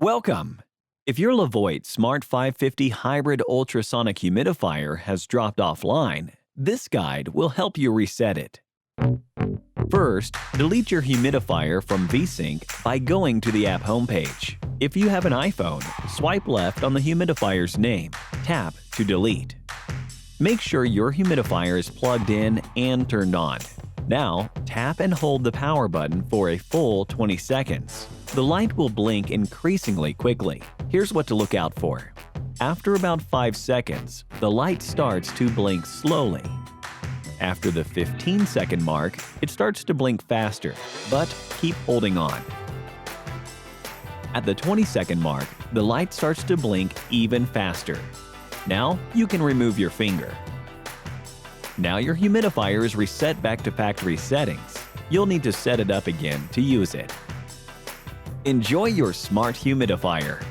Welcome! If your Levoit Smart 550 Hybrid Ultrasonic Humidifier has dropped offline, this guide will help you reset it. First, delete your humidifier from VeSync by going to the app homepage. If you have an iPhone, swipe left on the humidifier's name, tap to delete. Make sure your humidifier is plugged in and turned on. Now, tap and hold the power button for a full 20 seconds. The light will blink increasingly quickly. Here's what to look out for. After about 5 seconds, the light starts to blink slowly. After the 15-second mark, it starts to blink faster, but keep holding on. At the 20-second mark, the light starts to blink even faster. Now, you can remove your finger. Now your humidifier is reset back to factory settings. You'll need to set it up again to use it. Enjoy your smart humidifier.